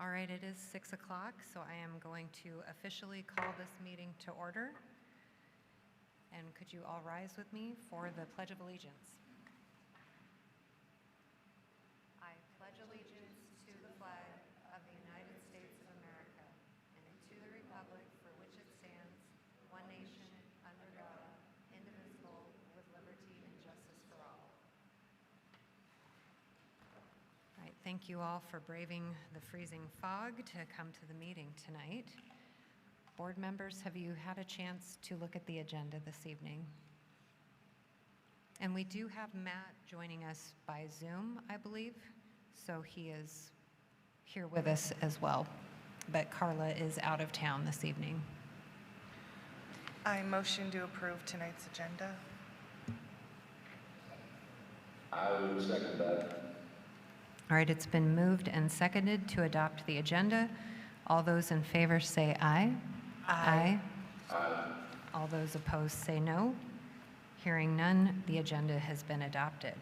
All right, it is 6 o'clock, so I am going to officially call this meeting to order. And could you all rise with me for the Pledge of Allegiance? I pledge allegiance to the flag of the United States of America and to the republic for which it stands, one nation, under God, indivisible, with liberty and justice for all. All right, thank you all for braving the freezing fog to come to the meeting tonight. Board members, have you had a chance to look at the agenda this evening? And we do have Matt joining us by Zoom, I believe, so he is here with us as well. But Carla is out of town this evening. I motion to approve tonight's agenda. I would second that. All right, it's been moved and seconded to adopt the agenda. All those in favor say aye. Aye. Aye. All those opposed say no. Hearing none, the agenda has been adopted.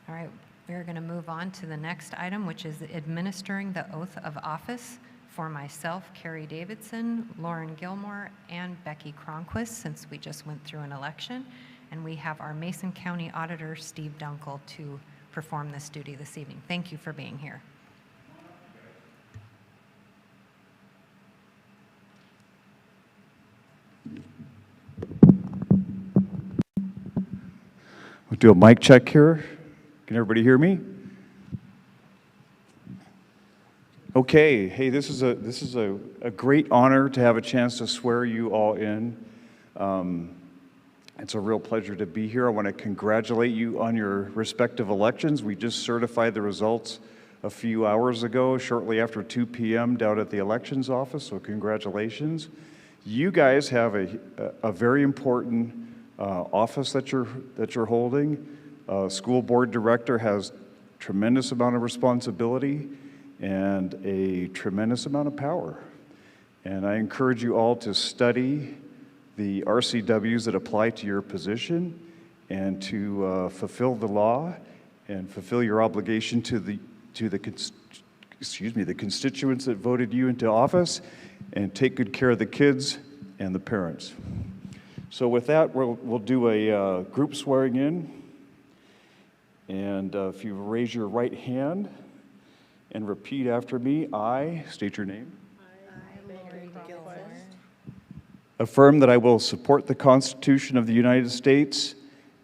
All right, we're going to move on to the next item, which is administering the oath of office for myself, Carrie Davidson, Lauren Gilmore, and Becky Cronquist, since we just went through an election. And we have our Mason County Auditor, Steve Dunkel, to perform this duty this evening. Thank you for being here. We'll do a mic check here. Can everybody hear me? Okay. Hey, this is a great honor to have a chance to swear you all in. It's a real pleasure to be here. I want to congratulate you on your respective elections. We just certified the results a few hours ago, shortly after 2 p.m. down at the elections office, so congratulations. You guys have a very important office that you're holding. School board director has tremendous amount of responsibility and a tremendous amount of power. And I encourage you all to study the RCWs that apply to your position and to fulfill the law and fulfill your obligation to the constituents that voted you into office, and take good care of the kids and the parents. So with that, we'll do a group swearing in. And if you raise your right hand and repeat after me, I state your name. Affirm that I will support the Constitution of the United States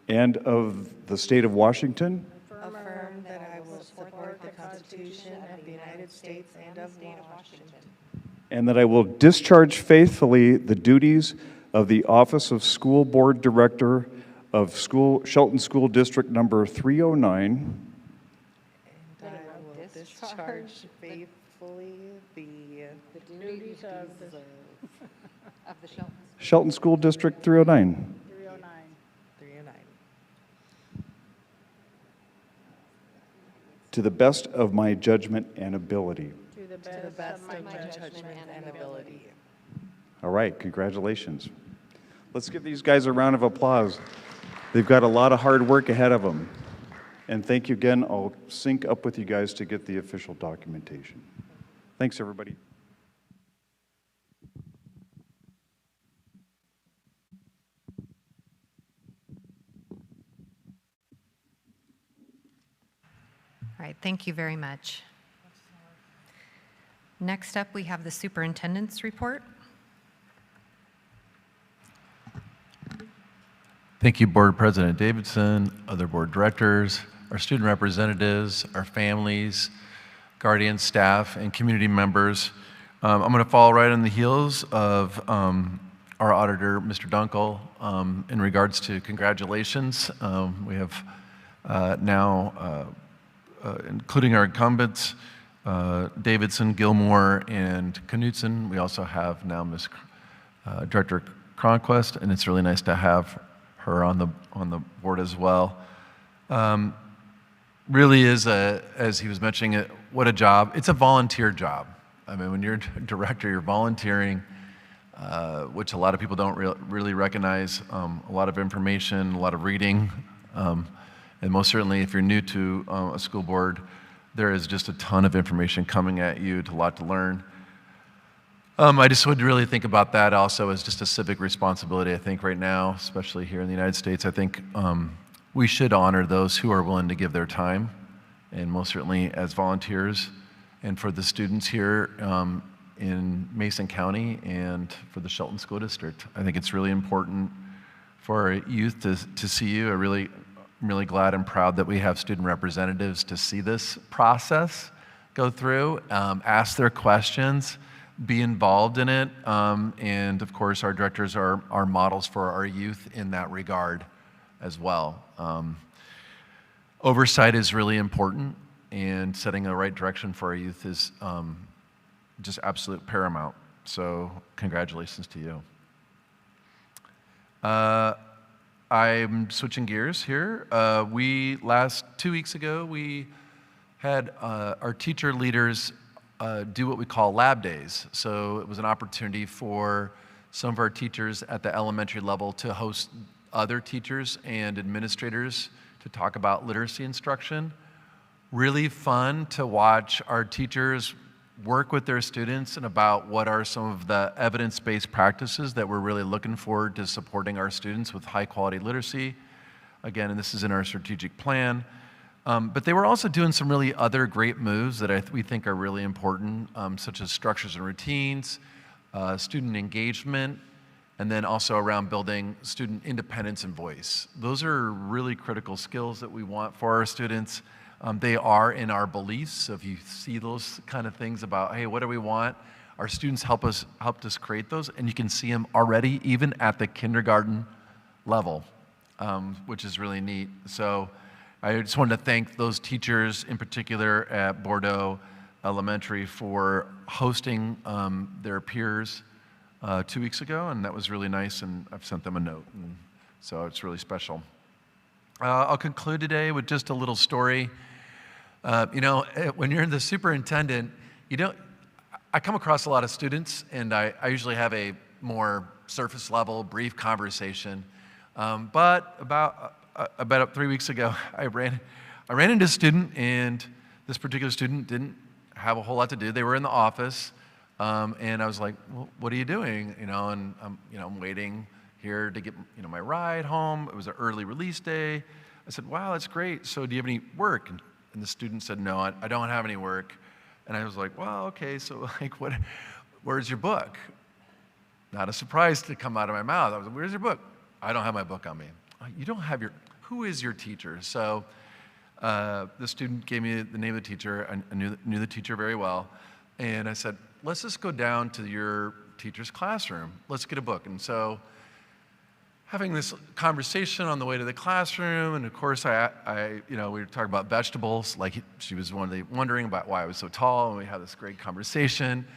and of the state of Washington. Affirm that I will support the Constitution of the United States and of Washington. And that I will discharge faithfully the duties of the Office of School Board Director of Shelton School District Number 309. And I will discharge faithfully the duties of the Shelton School District 309. 309. To the best of my judgment and ability. To the best of my judgment and ability. All right, congratulations. Let's give these guys a round of applause. They've got a lot of hard work ahead of them. And thank you again. I'll sync up with you guys to get the official documentation. Thanks, everybody. All right, thank you very much. Next up, we have the superintendent's report. Thank you, Board President Davidson, other board directors, our student representatives, our families, guardians, staff, and community members. I'm going to follow right on the heels of our auditor, Mr. Dunkel, in regards to congratulations. We have now, including our incumbents, Davidson, Gilmore, and Knutson. We also have now Ms. Director Cronquist, and it's really nice to have her on the board as well. Really is as he was mentioning, what a job. It's a volunteer job. I mean, when you're a director, you're volunteering, which a lot of people don't really recognize. A lot of information, a lot of reading, and most certainly if you're new to a school board, There is just a ton of information coming at you, a lot to learn. I just would really think about that also as just a civic responsibility, I think, right now, especially here in the United States. I think we should honor those who are willing to give their time, and most certainly as volunteers. And for the students here in Mason County and for the Shelton School District, I think it's really important for our youth to see you. I'm really glad and proud that we have student representatives to see this process go through, ask their questions, be involved in it, and of course our directors are models for our youth in that regard as well. Oversight is really important, and setting the right direction for our youth is just absolute paramount. So congratulations to you. I'm switching gears here. 2 weeks ago, we had our teacher leaders do what we call lab days. So it was an opportunity for some of our teachers at the elementary level to host other teachers and administrators to talk about literacy instruction. Really fun to watch our teachers work with their students and about what are some of the evidence-based practices that we're really looking forward to supporting our students with high-quality literacy. Again, and this is in our strategic plan. But they were also doing some really other great moves that we think are really important, such as structures and routines, student engagement, and then also around building student independence and voice. Those are really critical skills that we want for our students. They are in our beliefs, so if you see those kind of things about, hey, what do we want? Our students helped us create those, and you can see them already even at the kindergarten level, which is really neat. So I just wanted to thank those teachers, in particular at Bordeaux Elementary, for hosting their peers 2 weeks ago, and that was really nice, and I've sent them a note, and so it's really special. I'll conclude today with just a little story. When you're the superintendent, I come across a lot of students, and I usually have a more surface level, brief conversation. But about 3 weeks ago, I ran into a student, and this particular student didn't have a whole lot to do. They were in the office, and I was like, well, what are you doing? And I'm waiting here to get my ride home. It was an early release day. I said, wow, that's great. So do you have any work? And the student said, no, I don't have any work. And I was like, well, okay, so where's your book? Not a surprise to come out of my mouth. I was like, where's your book? I don't have my book on me. You don't have who is your teacher? So the student gave me the name of the teacher. I knew the teacher very well. And I said, let's just go down to your teacher's classroom. Let's get a book. And so having this conversation on the way to the classroom, and of course we were talking about vegetables, like she was wondering about why I was so tall, and we had this great conversation.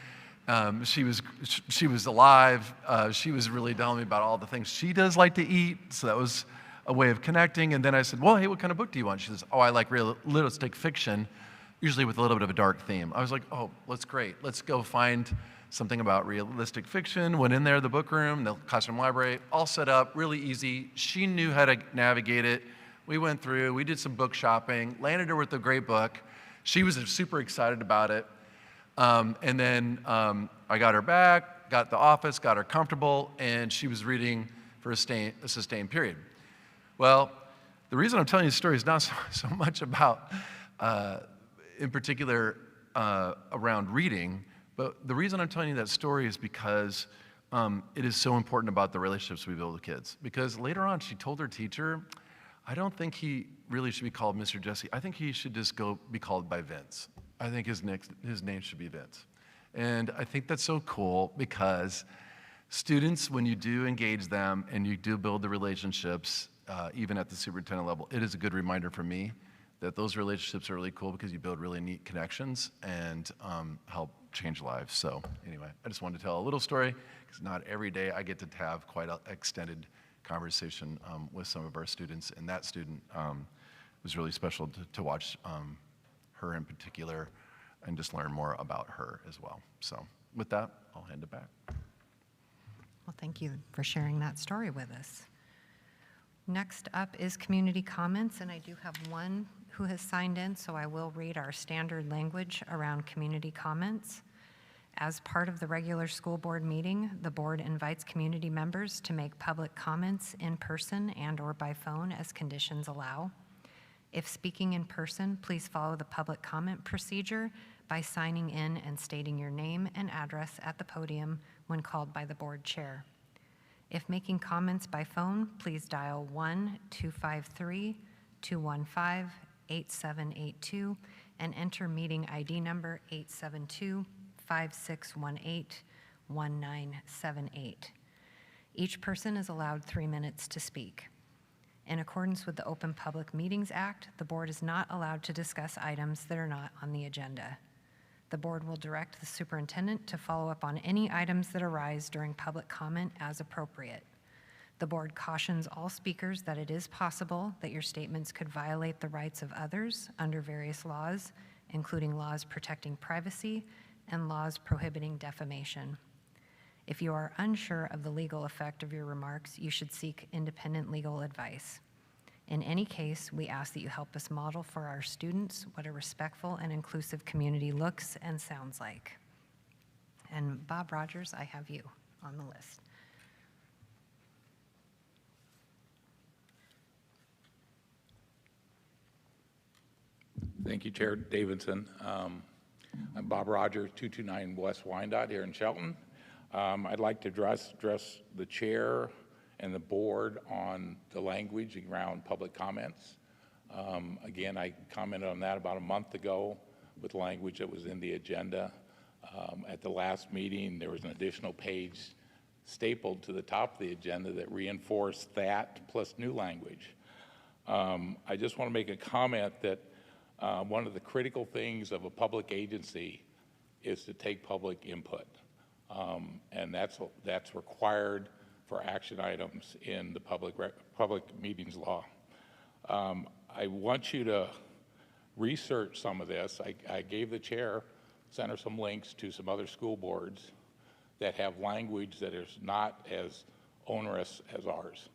She was alive. She was really telling me about all the things she does like to eat, so that was a way of connecting. And then I said, well, hey, what kind of book do you want? She says, oh, I like realistic fiction, usually with a little bit of a dark theme. I was like, oh, that's great. Let's go find something about realistic fiction. Went in there, the book room, the classroom library, all set up, really easy. She knew how to navigate it. We went through, we did some book shopping, landed her with a great book. She was super excited about it. And then I got her back, got the office, got her comfortable, and she was reading for a sustained period. Well, the reason I'm telling you the story is not so much about, in particular, around reading, but the reason I'm telling you that story is because it is so important about the relationships we build with kids. Because later on, she told her teacher, I don't think he really should be called Mr. Jesse. I think he should just be called by Vince. I think his name should be Vince. And I think that's so cool because students, when you do engage them and you do build the relationships, even at the superintendent level, it is a good reminder for me that those relationships are really cool because you build really neat connections and help change lives. So anyway, I just wanted to tell a little story because not every day I get to have quite an extended conversation with some of our students, and that student was really special to watch her in particular and just learn more about her as well. So with that, I'll hand it back. Well, thank you for sharing that story with us. Next up is community comments, and I do have one who has signed in, so I will read our standard language around community comments. As part of the regular school board meeting, the board invites community members to make public comments in person and/or by phone as conditions allow. If speaking in person, please follow the public comment procedure by signing in and stating your name and address at the podium when called by the board chair. If making comments by phone, please dial 1-253-215-8782 and enter meeting ID number 872-5618-1978. Each person is allowed 3 minutes to speak. In accordance with the Open Public Meetings Act, the board is not allowed to discuss items that are not on the agenda. The board will direct the superintendent to follow up on any items that arise during public comment as appropriate. The board cautions all speakers that it is possible that your statements could violate the rights of others under various laws, including laws protecting privacy and laws prohibiting defamation. If you are unsure of the legal effect of your remarks, you should seek independent legal advice. In any case, we ask that you help us model for our students what a respectful and inclusive community looks and sounds like. And Bob Rogers, I have you on the list. Thank you, Chair Davidson. I'm Bob Rogers, 229 West Wyandotte here in Shelton. I'd like to address the chair and the board on the language around public comments. Again, I commented on that about a month ago with language that was in the agenda. At the last meeting, there was an additional page stapled to the top of the agenda that reinforced that plus new language. I just want to make a comment that one of the critical things of a public agency is to take public input. And that's required for action items in the public meetings law. I want you to research some of this. I gave the chair, sent her some links to some other school boards that have language that is not as onerous as ours.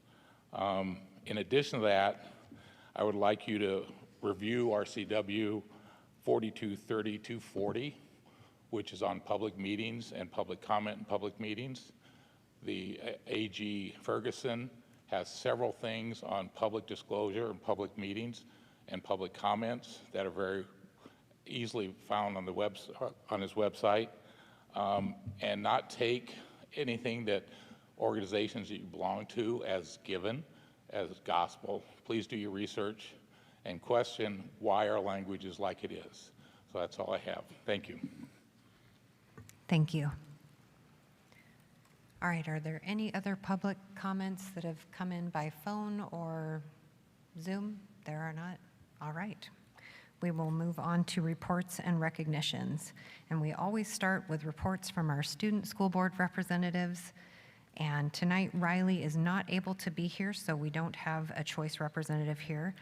In addition to that, I would like you to review RCW 4230-240, which is on public meetings and public comment in public meetings. The AG Ferguson has several things on public disclosure and public meetings and public comments that are very easily found on his website, and not take anything that organizations that you belong to as given, as gospel. Please do your research and question why our language is like it is. So that's all I have. Thank you. Thank you. All right, are there any other public comments that have come in by phone or Zoom? There are not. All right. We will move on to reports and recognitions. And we always start with reports from our student school board representatives. And tonight, Riley is not able to be here, so we don't have a choice representative here.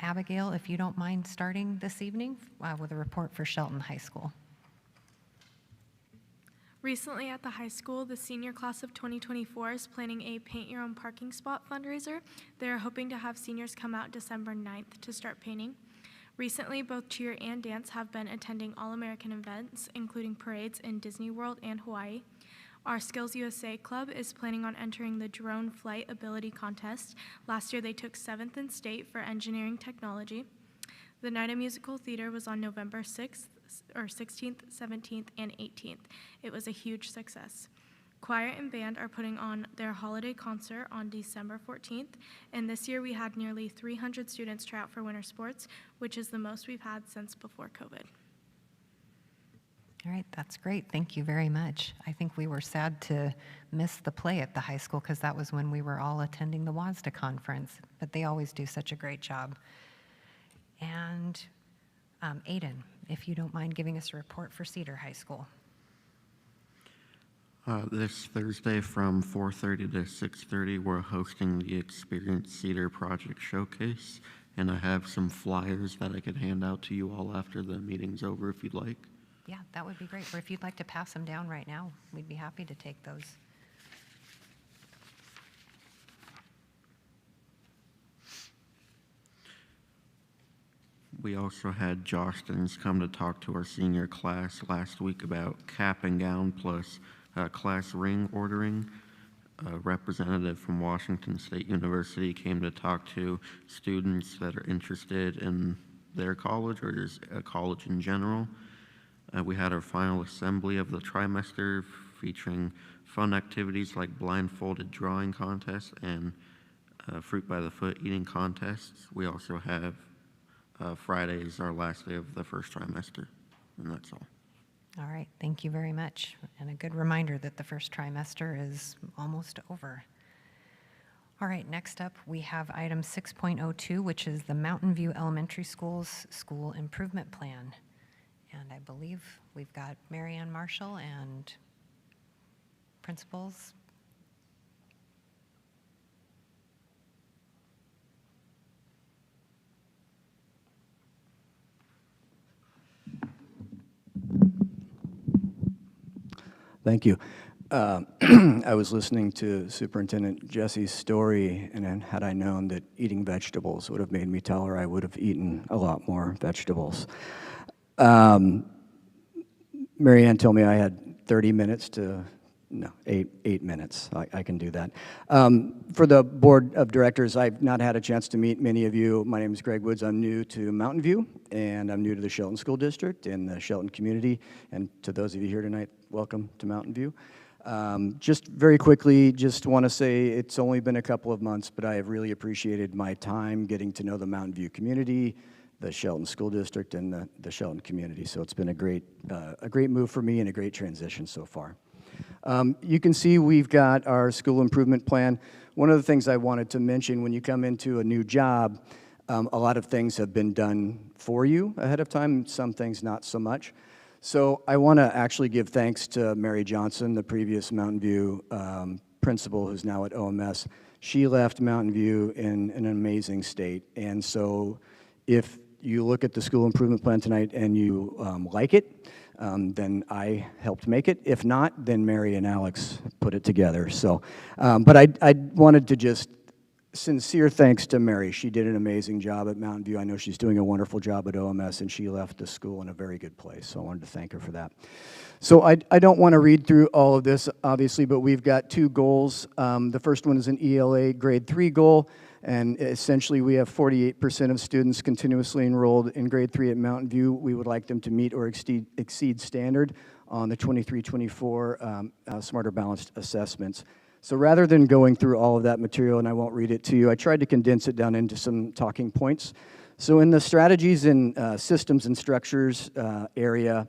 Abigail, if you don't mind starting this evening with a report for Shelton High School. Recently at the high school, the senior class of 2024 is planning a Paint Your Own Parking Spot fundraiser. They are hoping to have seniors come out December 9th to start painting. Recently, both cheer and dance have been attending All-American events, including parades in Disney World and Hawaii. Our Skills USA Club is planning on entering the Drone Flight Ability Contest. Last year, they took 7th in state for engineering technology. The Night of Musical Theater was on November 16th, 17th, and 18th. It was a huge success. Choir and band are putting on their holiday concert on December 14th, and this year we had nearly 300 students try out for winter sports, which is the most we've had since before COVID. All right, that's great. Thank you very much. I think we were sad to miss the play at the high school because that was when we were all attending the WASDA conference, but they always do such a great job. And Aiden, if you don't mind giving us a report for Cedar High School. This Thursday from 4:30 to 6:30, we're hosting the Experience Cedar Project Showcase, and I have some flyers that I could hand out to you all after the meeting's over if you'd like. Yeah, that would be great. Or if you'd like to pass them down right now, we'd be happy to take those. We also had Jostens come to talk to our senior class last week about cap and gown plus class ring ordering. A representative from Washington State University came to talk to students that are interested in their college or just a college in general. We had our final assembly of the trimester featuring fun activities like blindfolded drawing contests and fruit by the foot eating contests. We also have Friday is our last day of the first trimester, and that's all. All right, thank you very much. And a good reminder that the first trimester is almost over. All right, next up, we have item 6.02, which is the Mountain View Elementary School's School Improvement Plan. And I believe we've got Mary Ann Marshall and principals. Thank you. I was listening to Superintendent Jesse's story, and then had I known that eating vegetables would have made me taller, I would have eaten a lot more vegetables. Mary Ann told me I had 30 minutes to, no, eight minutes. I can do that. For the board of directors, I've not had a chance to meet many of you. My name is Greg Woods. I'm new to Mountain View, and I'm new to the Shelton School District and the Shelton community. And to those of you here tonight, welcome to Mountain View. Just very quickly, just want to say it's only been a couple of months, but I have really appreciated my time getting to know the Mountain View community, the Shelton School District, and the Shelton community. So it's been a great move for me and a great transition so far. You can see we've got our school improvement plan. One of the things I wanted to mention, when you come into a new job, a lot of things have been done for you ahead of time, some things not so much. So I want to actually give thanks to Mary Johnson, the previous Mountain View principal who's now at OMS. She left Mountain View in an amazing state. And so if you look at the school improvement plan tonight and you like it, then I helped make it. If not, then Mary and Alex put it together. So, but I wanted to just sincere thanks to Mary. She did an amazing job at Mountain View. I know she's doing a wonderful job at OMS, and she left the school in a very good place. So I wanted to thank her for that. So I don't want to read through all of this, obviously, but we've got two goals. The first one is an ELA grade 3 goal. And essentially, we have 48% of students continuously enrolled in grade 3 at Mountain View. We would like them to meet or exceed standard on the 23-24 Smarter Balanced assessments. So rather than going through all of that material, and I won't read it to you, I tried to condense it down into some talking points. So in the strategies and systems and structures area,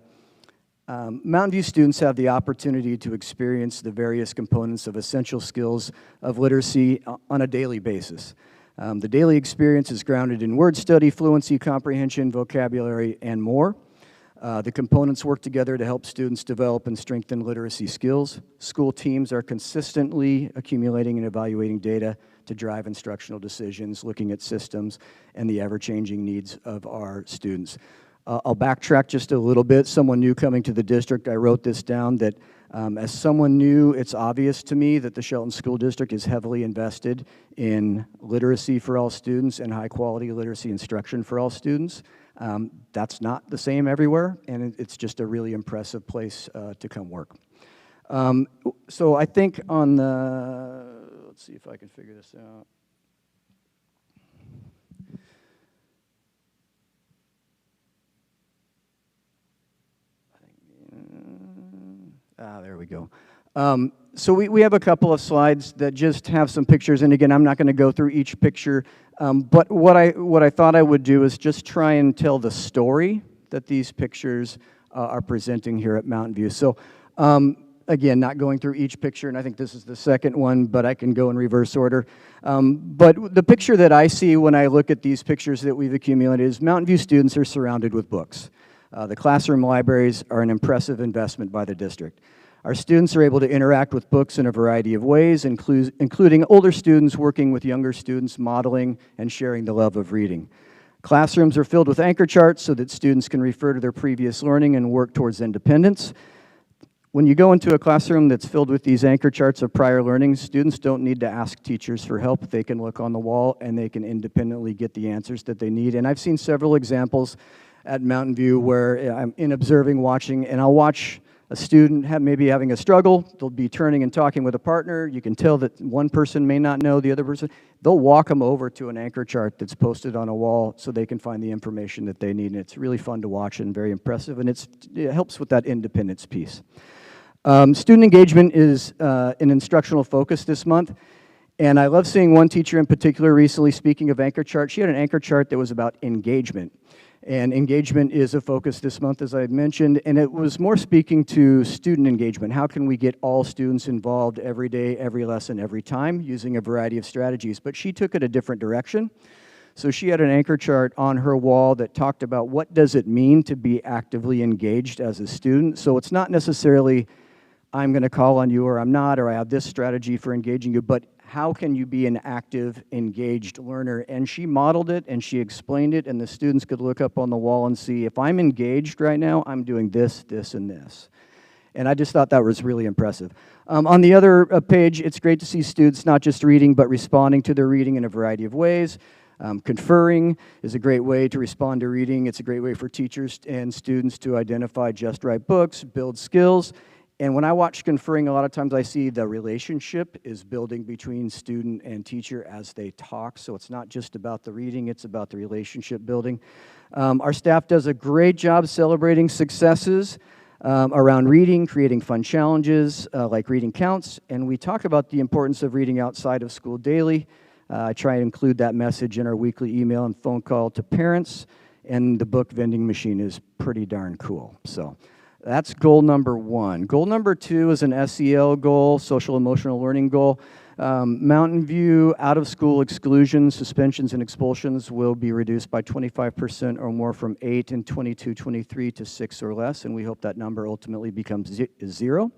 Mountain View students have the opportunity to experience the various components of essential skills of literacy on a daily basis. The daily experience is grounded in word study, fluency, comprehension, vocabulary, and more. The components work together to help students develop and strengthen literacy skills. School teams are consistently accumulating and evaluating data to drive instructional decisions, looking at systems and the ever-changing needs of our students. I'll backtrack just a little bit. Someone new coming to the district, I wrote this down, that as someone new, it's obvious to me that the Shelton School District is heavily invested in literacy for all students and high-quality literacy instruction for all students. That's not the same everywhere, and it's just a really impressive place to come work. So I think on the, let's see if I can figure this out. There we go. So we have a couple of slides that just have some pictures, and again, I'm not going to go through each picture, but what I thought I would do is just try and tell the story that these pictures are presenting here at Mountain View. So again, not going through each picture, and I think this is the second one, but I can go in reverse order. But the picture that I see when I look at these pictures that we've accumulated is Mountain View students are surrounded with books. The classroom libraries are an impressive investment by the district. Our students are able to interact with books in a variety of ways, including older students working with younger students, modeling and sharing the love of reading. Classrooms are filled with anchor charts so that students can refer to their previous learning and work towards independence. When you go into a classroom that's filled with these anchor charts of prior learning, students don't need to ask teachers for help. They can look on the wall and they can independently get the answers that they need. And I've seen several examples at Mountain View where I'm in observing, watching, and I'll watch a student maybe having a struggle. They'll be turning and talking with a partner. You can tell that one person may not know the other person. They'll walk them over to an anchor chart that's posted on a wall so they can find the information that they need. And it's really fun to watch and very impressive, and it helps with that independence piece. Student engagement is an instructional focus this month, and I love seeing one teacher in particular recently, speaking of anchor chart. She had an anchor chart that was about engagement, and engagement is a focus this month, as I mentioned, and it was more speaking to student engagement. How can we get all students involved every day, every lesson, every time, using a variety of strategies? But she took it a different direction. So she had an anchor chart on her wall that talked about what does it mean to be actively engaged as a student. So it's not necessarily I'm going to call on you, or I'm not, or I have this strategy for engaging you, but how can you be an active, engaged learner? And she modeled it, and she explained it, and the students could look up on the wall and see, if I'm engaged right now, I'm doing this, this, and this. And I just thought that was really impressive. On the other page, it's great to see students not just reading, but responding to their reading in a variety of ways. Conferring is a great way to respond to reading. It's a great way for teachers and students to identify just right books, build skills. And when I watch conferring, a lot of times I see the relationship is building between student and teacher as they talk. So it's not just about the reading, it's about the relationship building. Our staff does a great job celebrating successes around reading, creating fun challenges like reading counts. And we talk about the importance of reading outside of school daily. I try and include that message in our weekly email and phone call to parents. And the book vending machine is pretty darn cool. So that's goal number 1. Goal number 2 is an SEL goal, social emotional learning goal. Mountain View out-of-school exclusions, suspensions, and expulsions will be reduced by 25% or more from 8 in 22-23 to 6 or less, and we hope that number ultimately becomes 0.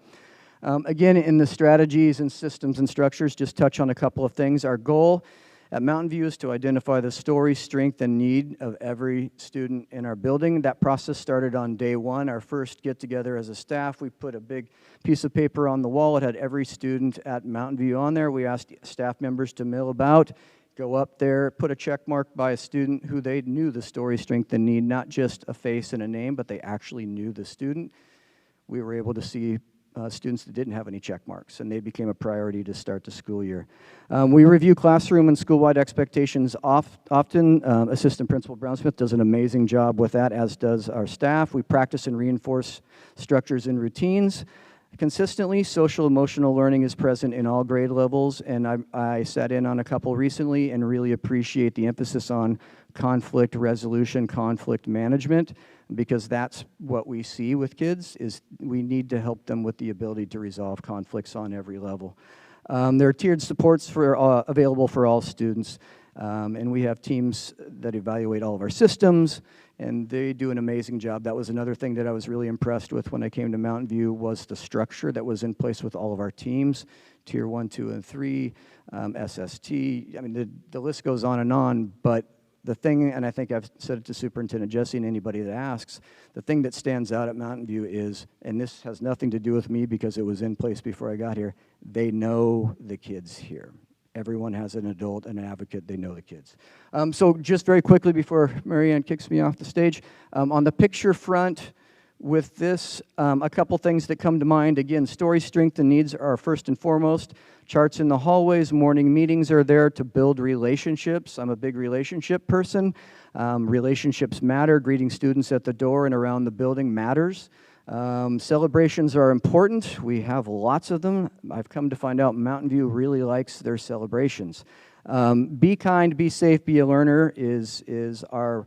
Again, in the strategies and systems and structures, just touch on a couple of things. Our goal at Mountain View is to identify the story, strength, and need of every student in our building. That process started on day 1, our first get-together as a staff. We put a big piece of paper on the wall. It had every student at Mountain View on there. We asked staff members to mill about, go up there, put a check mark by a student who they knew the story, strength, and need, not just a face and a name, but they actually knew the student. We were able to see students that didn't have any check marks, and they became a priority to start the school year. We review classroom and school-wide expectations often. Assistant Principal Brownsmith does an amazing job with that, as does our staff. We practice and reinforce structures and routines. Consistently, social emotional learning is present in all grade levels, and I sat in on a couple recently and really appreciate the emphasis on conflict resolution, conflict management, because that's what we see with kids, is we need to help them with the ability to resolve conflicts on every level. There are tiered supports available for all students, and we have teams that evaluate all of our systems, and they do an amazing job. That was another thing that I was really impressed with when I came to Mountain View, was the structure that was in place with all of our teams, Tier 1, 2, and 3, SST. I mean, the list goes on, but the thing, and I think I've said it to Superintendent Jesse and anybody that asks, the thing that stands out at Mountain View is, and this has nothing to do with me because it was in place before I got here, they know the kids here. Everyone has an adult and an advocate, they know the kids. So just very quickly before Marianne kicks me off the stage, on the picture front with this, a couple things that come to mind. Again, story, strength, and needs are first and foremost. Charts in the hallways, morning meetings are there to build relationships. I'm a big relationship person. Relationships matter. Greeting students at the door and around the building matters. Celebrations are important. We have lots of them. I've come to find out Mountain View really likes their celebrations. Be kind, be safe, be a learner is our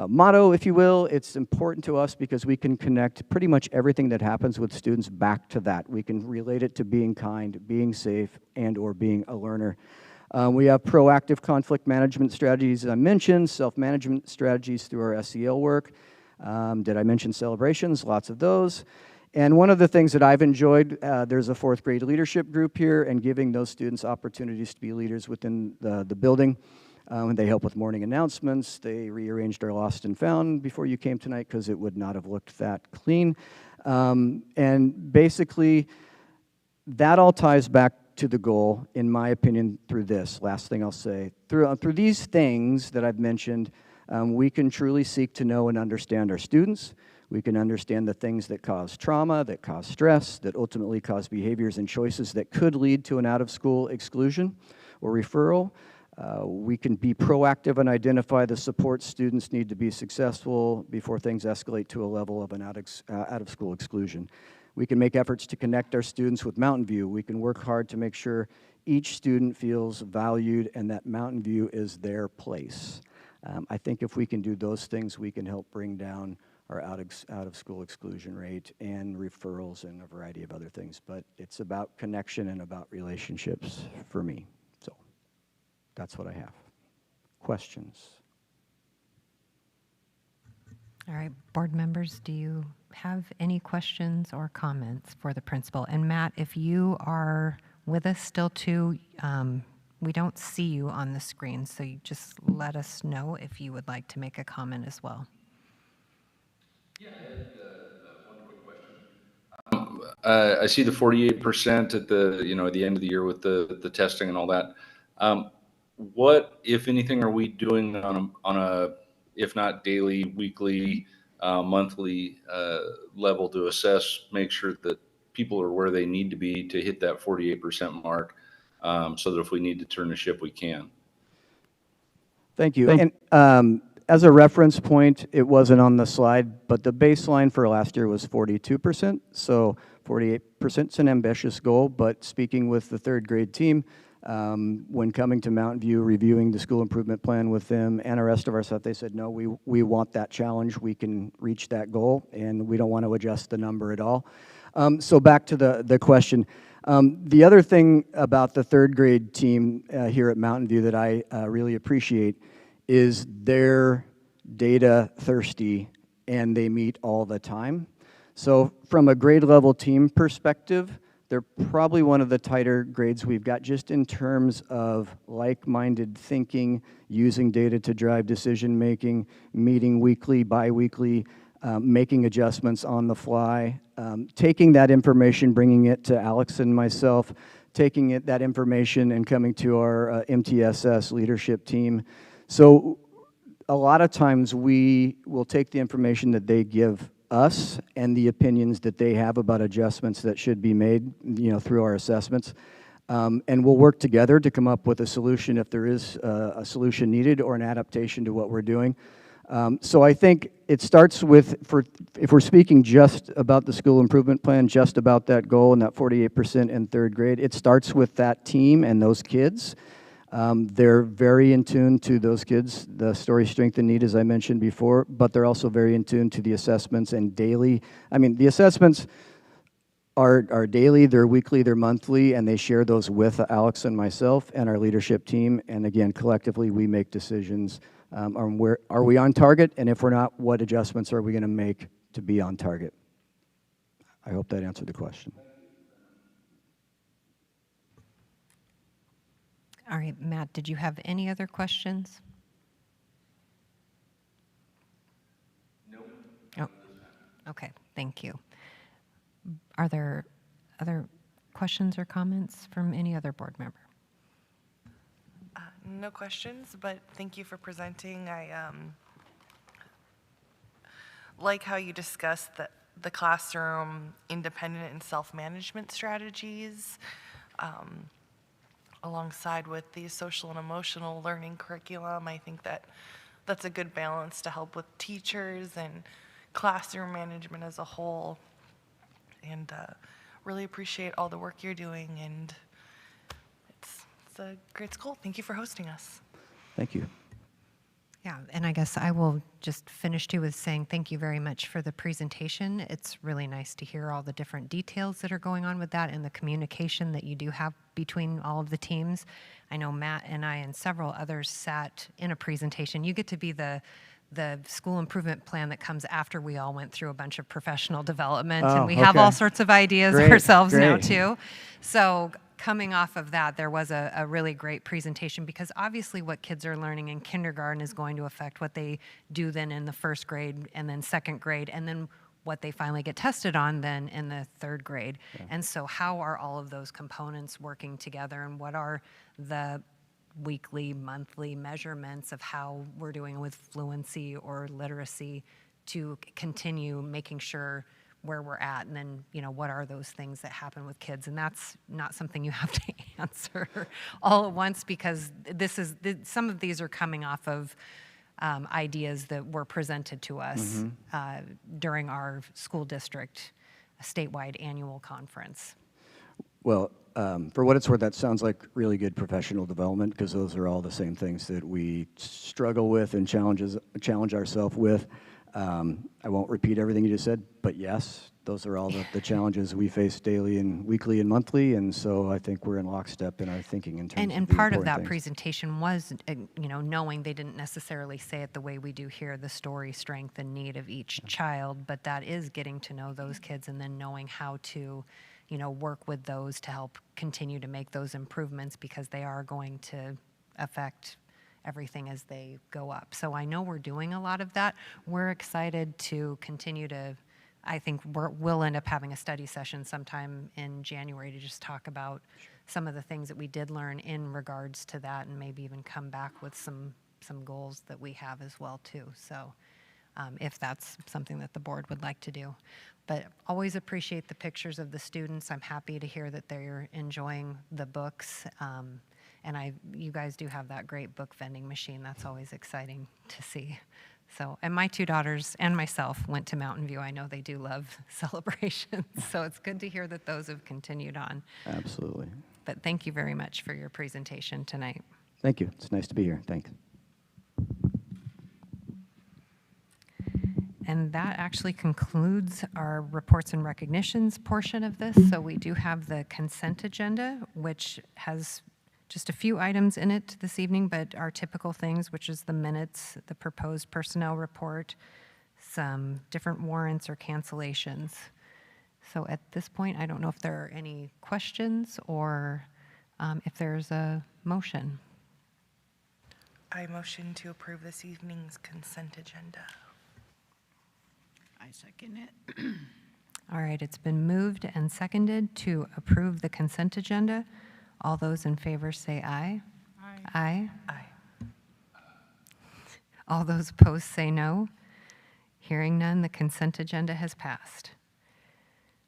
motto, if you will. It's important to us because we can connect pretty much everything that happens with students back to that. We can relate it to being kind, being safe, and or being a learner. We have proactive conflict management strategies, as I mentioned, self-management strategies through our SEL work. Did I mention celebrations? Lots of those. And one of the things that I've enjoyed, there's a 4th grade leadership group here, and giving those students opportunities to be leaders within the building. They help with morning announcements. They rearranged our lost and found before you came tonight because it would not have looked that clean. And basically, that all ties back to the goal, in my opinion, through this. Last thing I'll say. Through these things that I've mentioned, we can truly seek to know and understand our students. We can understand the things that cause trauma, that cause stress, that ultimately cause behaviors and choices that could lead to an out-of-school exclusion or referral. We can be proactive and identify the support students need to be successful before things escalate to a level of an out-of-school exclusion. We can make efforts to connect our students with Mountain View. We can work hard to make sure each student feels valued and that Mountain View is their place. I think if we can do those things, we can help bring down our out-of-school exclusion rate and referrals and a variety of other things. But it's about connection and about relationships for me. So that's what I have. Questions? All right, board members, do you have any questions or comments for the principal? And Matt, if you are with us still too, we don't see you on the screen, so you just let us know if you would like to make a comment as well. Yeah, I had one quick question. I see the 48% at the end of the year with the testing and all that. What, if anything, are we doing on a if not daily, weekly, monthly level to assess, make sure that people are where they need to be to hit that 48% mark, so that if we need to turn the ship, we can? Thank you. And as a reference point, it wasn't on the slide, but the baseline for last year was 42%. So 48% is an ambitious goal, but speaking with the third grade team, when coming to Mountain View, reviewing the school improvement plan with them and the rest of our stuff, they said, no, we want that challenge. We can reach that goal, and we don't want to adjust the number at all. So back to the question. The other thing about the third grade team here at Mountain View that I really appreciate is they're data thirsty and they meet all the time. So from a grade level team perspective, they're probably one of the tighter grades we've got just in terms of like-minded thinking, using data to drive decision making, meeting weekly, bi-weekly, making adjustments on the fly, taking that information, bringing it to Alex and myself, taking that information and coming to our MTSS leadership team. So a lot of times we will take the information that they give us and the opinions that they have about adjustments that should be made, through our assessments, and we'll work together to come up with a solution if there is a solution needed or an adaptation to what we're doing. So I think it starts with, if we're speaking just about the school improvement plan, just about that goal and that 48% in third grade, it starts with that team and those kids. They're very in tune to those kids, the story, strength, and need, as I mentioned before, but they're also very in tune to the assessments and daily. I mean, the assessments are daily, they're weekly, they're monthly, and they share those with Alex and myself and our leadership team. And again, collectively, we make decisions on where are we on target, and if we're not, what adjustments are we going to make to be on target? I hope that answered the question. All right, Matt, did you have any other questions? No. Oh, okay, thank you. Are there other questions or comments from any other board member? No questions, but thank you for presenting. I like how you discussed the classroom independent and self-management strategies alongside with the social and emotional learning curriculum. I think that's a good balance to help with teachers and classroom management as a whole. And really appreciate all the work you're doing, and it's a great school. Thank you for hosting us. Thank you. Yeah, and I guess I will just finish too with saying thank you very much for the presentation. It's really nice to hear all the different details that are going on with that and the communication that you do have between all of the teams. I know Matt and I and several others sat in a presentation. You get to be the school improvement plan that comes after we all went through a bunch of professional development, and we have all sorts of ideas ourselves now too. So coming off of that, there was a really great presentation, because obviously what kids are learning in kindergarten is going to affect what they do then in the first grade and then second grade, and then what they finally get tested on then in the third grade. And so how are all of those components working together, and what are the weekly, monthly measurements of how we're doing with fluency or literacy to continue making sure where we're at, and then, what are those things that happen with kids? And that's not something you have to answer all at once, because some of these are coming off of ideas that were presented to us during our school district statewide annual conference. Well, for what it's worth, that sounds like really good professional development, because those are all the same things that we struggle with and challenge ourselves with. I won't repeat everything you just said, but yes, those are all the challenges we face daily and weekly and monthly, and so I think we're in lockstep in our thinking in terms of And the part of important that things. presentation was, knowing they didn't necessarily say it the way we do here, the story, strength, and need of each child, but that is getting to know those kids and then knowing how to, work with those to help continue to make those improvements, because they are going to affect everything as they go up. So I know we're doing a lot of that. We're excited to continue to, I think we'll end up having a study session sometime in January to just talk about some of the things that we did learn in regards to that, and maybe even come back with some goals that we have as well too. So if that's something that the board would like to do. But always appreciate the pictures of the students. I'm happy to hear that they're enjoying the books. And you guys do have that great book vending machine. That's always exciting to see. So, and my two daughters and myself went to Mountain View. I know they do love celebrations, so it's good to hear that those have continued on. Absolutely. But thank you very much for your presentation tonight. Thank you. It's nice to be here. Thanks. And that actually concludes our reports and recognitions portion of this. So we do have the consent agenda, which has just a few items in it this evening, but our typical things, which is the minutes, the proposed personnel report, some different warrants or cancellations. So at this point, I don't know if there are any questions or if there's a motion. I motion to approve this evening's consent agenda. I second it. All right, it's been moved and seconded to approve the consent agenda. All those in favor say aye. Aye. Aye. Aye. All those opposed say no. Hearing none, the consent agenda has passed.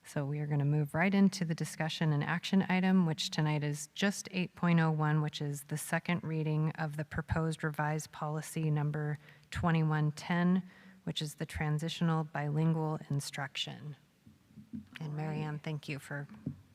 So we are going to move right into the discussion and action item, which tonight is just 8.01, which is the second reading of the proposed revised policy number 2110, which is the transitional bilingual instruction. And Mary Ann, thank you for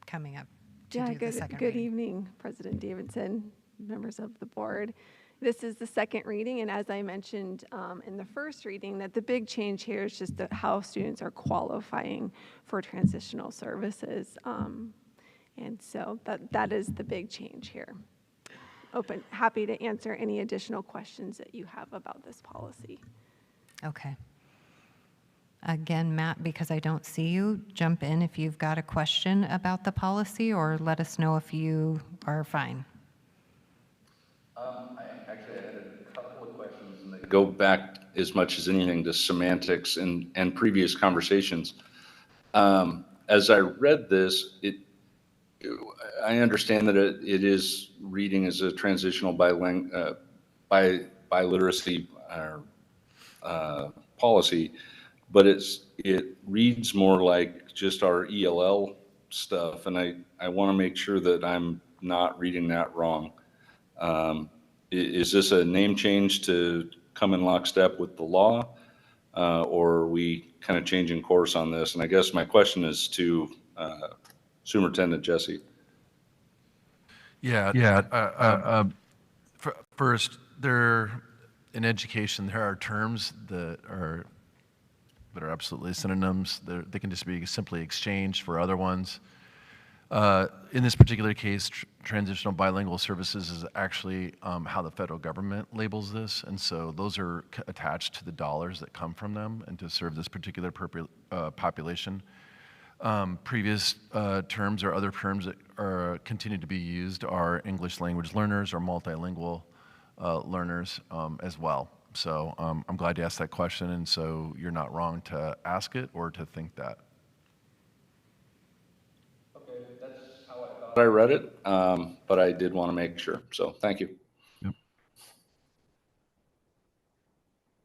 coming up to do the second good reading. Evening, President Davidson, members of the board. This is the second reading, and as I mentioned in the first reading, that the big change here is just how students are qualifying for transitional services. And so that is the big change here. Happy to answer any additional questions that you have about this policy. Okay. Again, Matt, because I don't see you, jump in if you've got a question about the policy, or let us know if you are fine. I had a couple of questions, and they go back as much as anything to semantics and previous conversations. As I read this, I understand that it is reading as a transitional biliteracy policy, but it reads more like just our ELL stuff, and I want to make sure that I'm not reading that wrong. Is this a name change to come in lockstep with the law, or are we kind of changing course on this? And I guess my question is to Superintendent Jesse. First, in education, there are terms that are absolutely synonyms. They can just be simply exchanged for other ones. In this particular case, transitional bilingual services is actually how the federal government labels this, and so those are attached to the dollars that come from them and to serve this particular population. Previous terms or other terms that continue to be used are English language learners or multilingual learners as well. So I'm glad you asked that question, and so you're not wrong to ask it or to think that. Okay, that's how I thought I read it, but I did want to make sure. So thank you. Yep.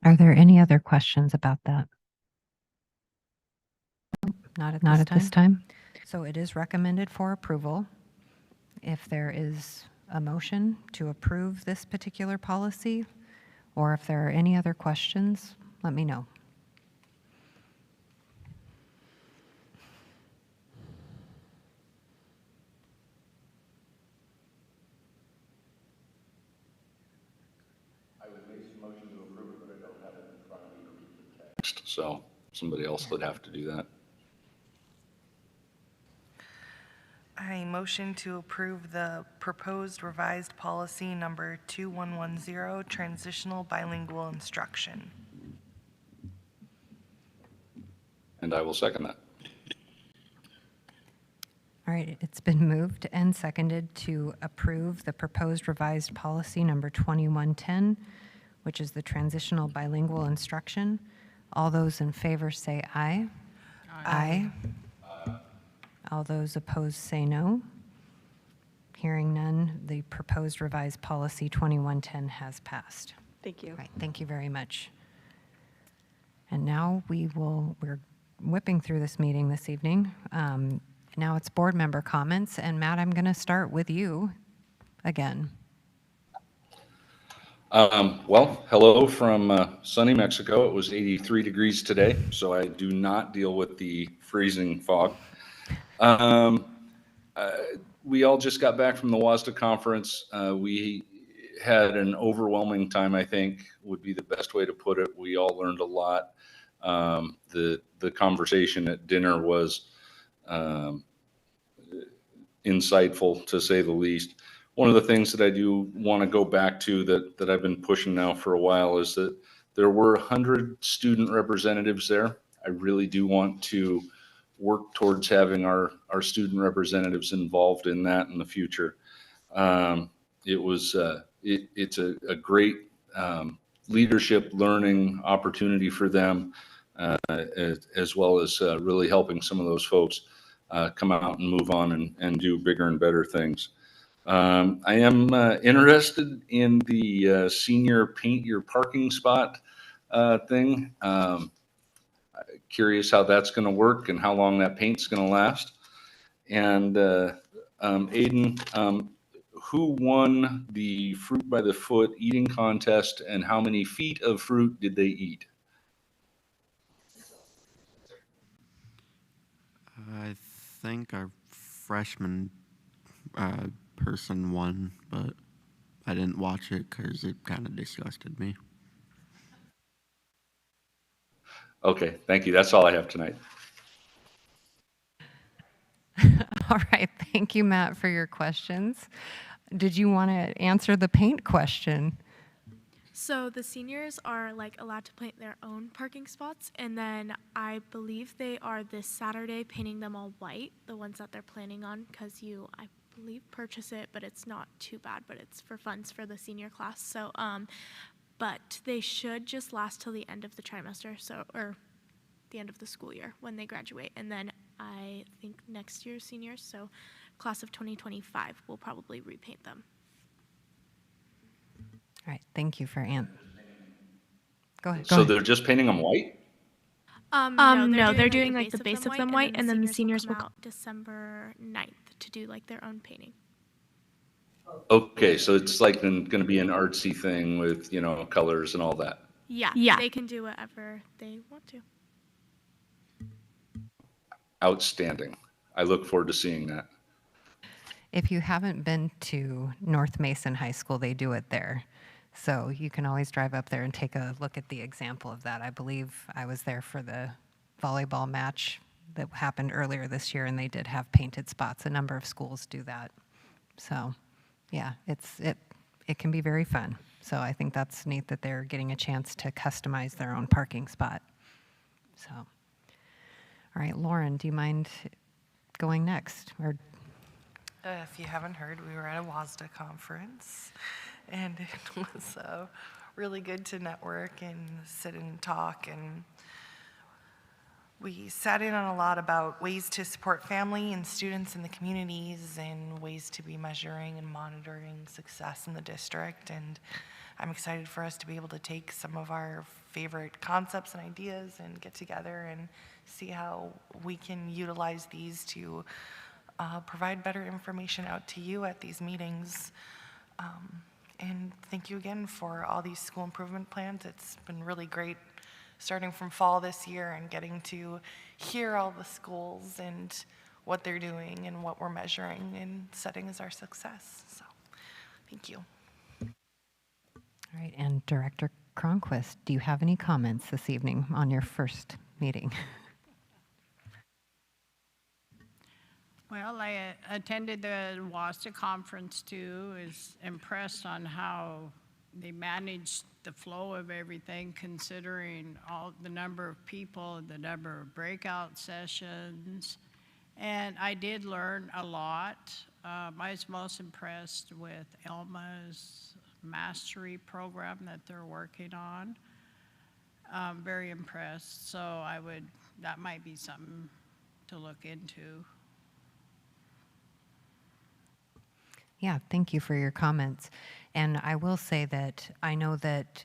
Are there any other questions about that? Not at this time. So it is recommended for approval. If there is a motion to approve this particular policy, or if there are any other questions, let me know. I would make some motion to approve it, but I don't have it in front of me to read the text. So somebody else would have to do that. I motion to approve the proposed revised policy number 2110, transitional bilingual instruction. And I will second that. All right, it's been moved and seconded to approve the proposed revised policy number 2110, which is the transitional bilingual instruction. All those in favor say aye. Aye. All those opposed say no. Hearing none, the proposed revised policy 2110 has passed. Thank you. All right, thank you very much. And now we're whipping through this meeting this evening. Now it's board member comments, and Matt, I'm going to start with you again. Well, hello from sunny Mexico. It was 83 degrees today, so I do not deal with the freezing fog. We all just got back from the WASDA conference. We had an overwhelming time, I think, would be the best way to put it. We all learned a lot. The conversation at dinner was insightful, to say the least. One of the things that I do want to go back to that I've been pushing now for a while is that there were 100 student representatives there. I really do want to work towards having our student representatives involved in that in the future. It's a great leadership learning opportunity for them, as well as really helping some of those folks come out and move on and do bigger and better things. I am interested in the senior paint your parking spot thing. Curious how that's going to work and how long that paint's going to last. And Aiden, who won the fruit by the foot eating contest, and how many feet of fruit did they eat? I think our freshman person won, but I didn't watch it because it kind of disgusted me. Okay, thank you. That's all I have tonight. All right, thank you, Matt, for your questions. Did you want to answer the paint question? So the seniors are allowed to paint their own parking spots, and then I believe they are this Saturday painting them all white, the ones that they're planning on, because I believe purchase it, but it's not too bad, but it's for funds for the senior class. So but they should just last till the end of the trimester, or the end of the school year when they graduate. And then I think next year's seniors, so class of 2025, will probably repaint them. All right, thank you for Go ahead. So they're just painting them white? No, they're doing the base of them white, and then the seniors will come out December 9th to do their own painting. Okay, so it's going to be an artsy thing with, colors and all that. Yeah, they can do whatever they want to. Outstanding. I look forward to seeing that. If you haven't been to North Mason High School, they do it there. So you can always drive up there and take a look at the example of that. I believe I was there for the volleyball match that happened earlier this year, and they did have painted spots. A number of schools do that. So yeah, it can be very fun. So I think that's neat that they're getting a chance to customize their own parking spot. So, all right, Lauren, do you mind going next? Or If you haven't heard, we were at a WASDA conference, and it was really good to network and sit and talk. And we sat in on a lot about ways to support family and students in the communities and ways to be measuring and monitoring success in the district. And I'm excited for us to be able to take some of our favorite concepts and ideas and get together and see how we can utilize these to provide better information out to you at these meetings. And thank you again for all these school improvement plans. It's been really great starting from fall this year and getting to hear all the schools and what they're doing and what we're measuring and setting as our success. So thank you. All right, and Director Cronquist, do you have any comments this evening on your first meeting? Well, I attended the WASDA conference too, is impressed on how they managed the flow of everything, considering all the number of people, the number of breakout sessions. And I did learn a lot. I was most impressed with Elma's mastery program that they're working on. Very impressed. So that might be something to look into. Yeah, thank you for your comments. And I will say that I know that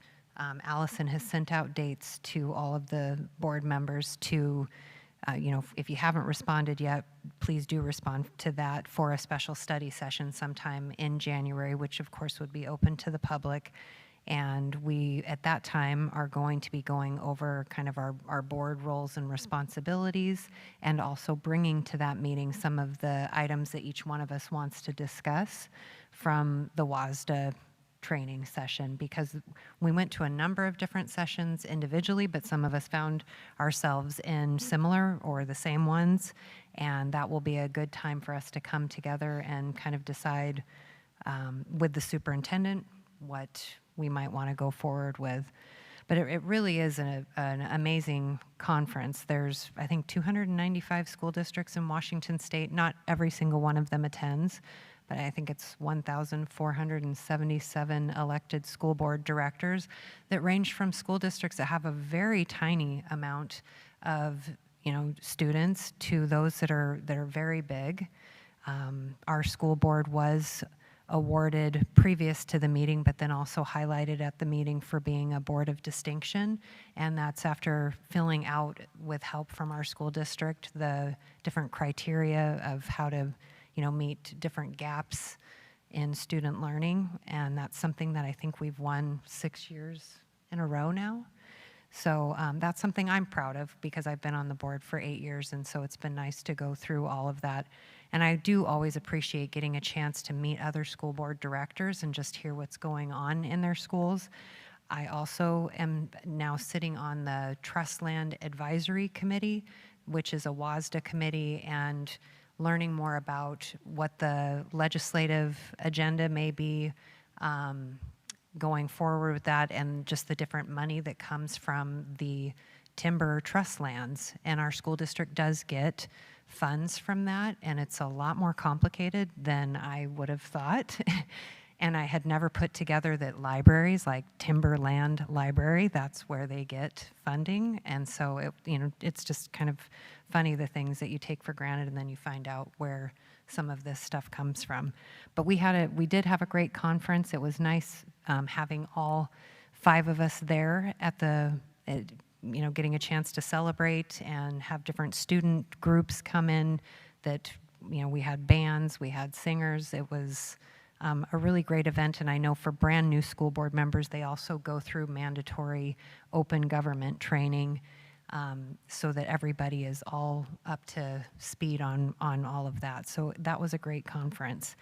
Allison has sent out dates to all of the board members to, if you haven't responded yet, please do respond to that for a special study session sometime in January, which of course would be open to the public. And we, at that time, are going to be going over kind of our board roles and responsibilities, and also bringing to that meeting some of the items that each one of us wants to discuss from the WASDA training session, because we went to a number of different sessions individually, but some of us found ourselves in similar or the same ones, and that will be a good time for us to come together and kind of decide with the superintendent what we might want to go forward with. But it really is an amazing conference. There's, I think, 295 school districts in Washington State. Not every single one of them attends, but I think it's 1,477 elected school board directors that range from school districts that have a very tiny amount of students to those that are very big. Our school board was awarded previous to the meeting, but then also highlighted at the meeting for being a board of distinction. And that's after filling out, with help from our school district, the different criteria of how to, meet different gaps in student learning. And that's something that I think we've won 6 years in a row now. So that's something I'm proud of, because I've been on the board for 8 years, and so it's been nice to go through all of that. And I do always appreciate getting a chance to meet other school board directors and just hear what's going on in their schools. I also am now sitting on the Trust Land Advisory Committee, which is a WASDA committee, and learning more about what the legislative agenda may be going forward with that, and just the different money that comes from the timber trust lands. And our school district does get funds from that, and it's a lot more complicated than I would have thought. And I had never put together that libraries, like Timberland Library, that's where they get funding. And so it's just kind of funny, the things that you take for granted and then you find out where some of this stuff comes from. But we did have a great conference. It was nice having all 5 of us there at getting a chance to celebrate and have different student groups come in that, we had bands, we had singers. It was a really great event. And I know for brand new school board members, they also go through mandatory open government training so that everybody is all up to speed on all of that. So that was a great conference.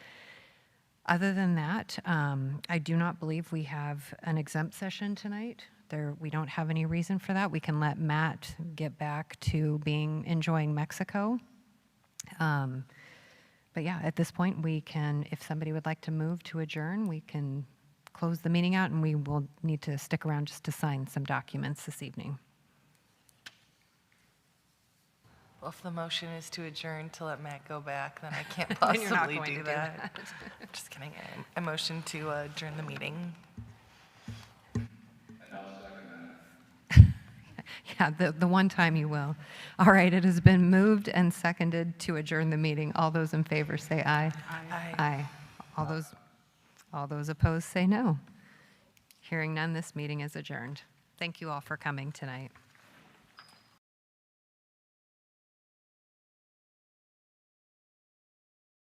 Other than that, I do not believe we have an exempt session tonight. We don't have any reason for that. We can let Matt get back to enjoying Mexico. But yeah, at this point, we can, if somebody would like to move to adjourn, we can close the meeting out, and we will need to stick around just to sign some documents this evening. Well, if the motion is to adjourn to let Matt go back, then I can't Then you're not possibly going to do do that. Just kidding. I motion to adjourn the meeting. Yeah, the one time you will. All right, it has been moved and seconded to adjourn the meeting. All those in favor say aye. Aye. Aye. All those opposed say no. Hearing none, this meeting is adjourned. Thank you all for coming tonight.